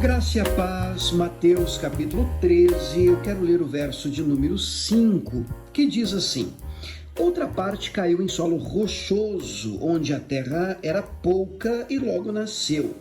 Graça e a paz, Mateus capítulo 13, eu quero ler o verso de número 5, que diz assim: outra parte caiu em solo rochoso, onde a terra era pouca e logo nasceu,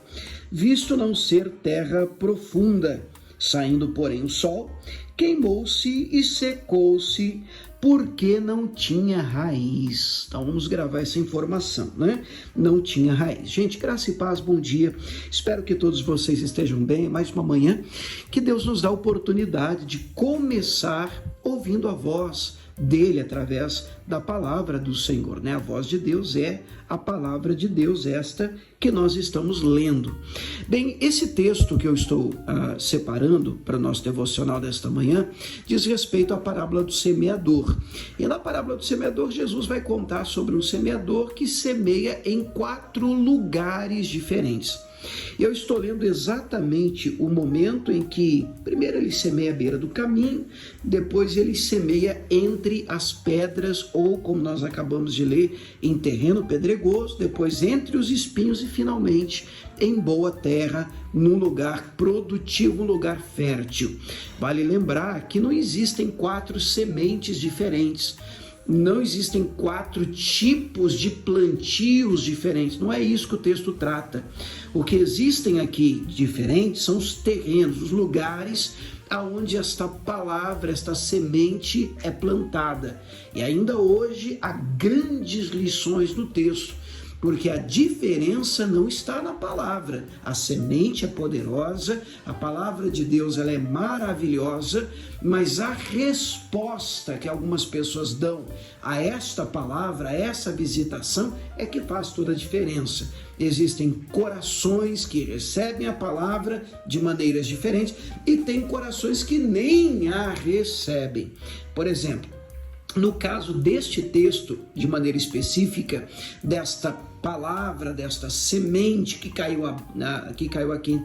visto não ser terra profunda. Saindo, porém, o sol, queimou-se e secou-se, porque não tinha raiz. Então vamos gravar essa informação, né? Não tinha raiz. Gente, graça e paz, bom dia. Espero que todos vocês estejam bem. Mais uma manhã que Deus nos dá a oportunidade de começar ouvindo a voz dele através da palavra do Senhor, né? A voz de Deus é a palavra de Deus, esta que nós estamos lendo. Bem, esse texto que eu estou separando para o nosso devocional desta manhã diz respeito à parábola do semeador. E na parábola do semeador, Jesus vai contar sobre um semeador que semeia em 4 lugares diferentes. Eu estou lendo exatamente o momento em que, primeiro ele semeia à beira do caminho, depois ele semeia entre as pedras, ou como nós acabamos de ler, em terreno pedregoso, depois entre os espinhos e finalmente em boa terra, num lugar produtivo, um lugar fértil. Vale lembrar que não existem 4 sementes diferentes. Não existem 4 tipos de plantios diferentes, não é isso que o texto trata. O que existem aqui diferentes são os terrenos, os lugares aonde esta palavra, esta semente é plantada. E ainda hoje há grandes lições no texto, porque a diferença não está na palavra. A semente é poderosa, a palavra de Deus ela é maravilhosa, mas a resposta que algumas pessoas dão a esta palavra, a essa visitação, é que faz toda a diferença. Existem corações que recebem a palavra de maneiras diferentes e tem corações que nem a recebem. Por exemplo, no caso deste texto, de maneira específica, desta palavra, desta semente que caiu aqui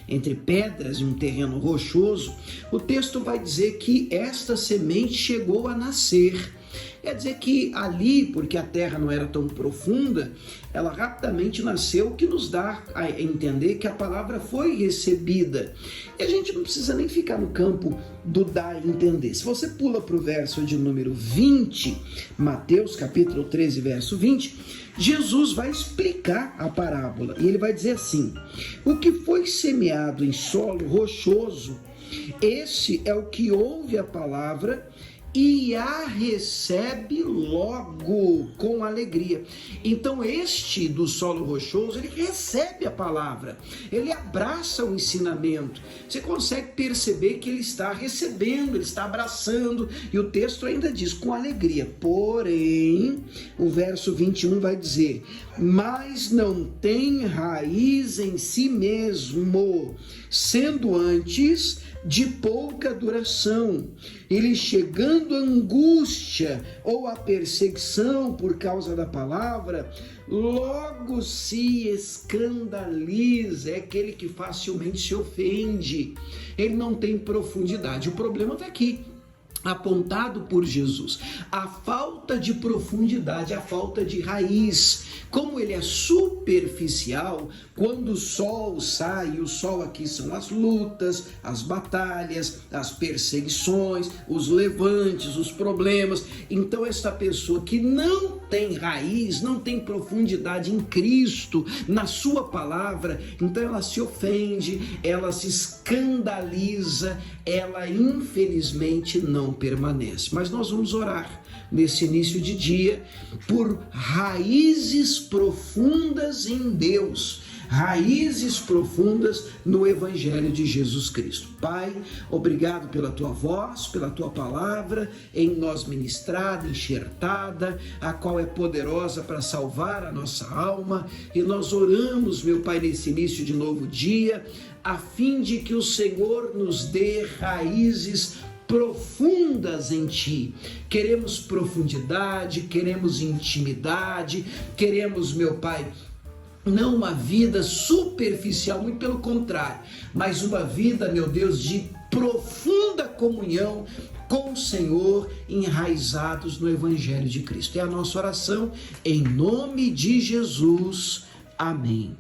entre pedras em um terreno rochoso, o texto vai dizer que esta semente chegou a nascer. Quer dizer que ali, porque a terra não era tão profunda, ela rapidamente nasceu, o que nos dá a entender que a palavra foi recebida. E a gente não precisa nem ficar no campo do dar a entender. Se você pula para o verso de número 20, Mateus capítulo 13, verso 20, Jesus vai explicar a parábola. E ele vai dizer assim: o que foi semeado em solo rochoso, esse é o que ouve a palavra e a recebe logo com alegria. Então este do solo rochoso, ele recebe a palavra, ele abraça o ensinamento. Você consegue perceber que ele está recebendo, ele está abraçando, e o texto ainda diz com alegria. Porém, o verso 21 vai dizer: mas não tem raiz em si mesmo, sendo antes de pouca duração. Ele, chegando a angústia ou a perseguição por causa da palavra, logo se escandaliza. É aquele que facilmente se ofende. Ele não tem profundidade. O problema está aqui, apontado por Jesus: a falta de profundidade, a falta de raiz. Como ele é superficial, quando o sol sai, e o sol aqui são as lutas, as batalhas, as perseguições, os levantes, os problemas. Então esta pessoa que não tem raiz, não tem profundidade em Cristo, na sua palavra, então ela se ofende, ela se escandaliza, ela infelizmente não permanece. Mas nós vamos orar nesse início de dia por raízes profundas em Deus, raízes profundas no Evangelho de Jesus Cristo. Pai, obrigado pela tua voz, pela tua palavra em nós ministrada, enxertada, a qual é poderosa para salvar a nossa alma. E nós oramos, meu Pai, nesse início de novo dia, a fim de que o Senhor nos dê raízes profundas em Ti. Queremos profundidade, queremos intimidade, queremos, meu Pai, não uma vida superficial, muito pelo contrário, mas uma vida, meu Deus, de profunda comunhão com o Senhor, enraizados no Evangelho de Cristo. É a nossa oração, em nome de Jesus. Amém.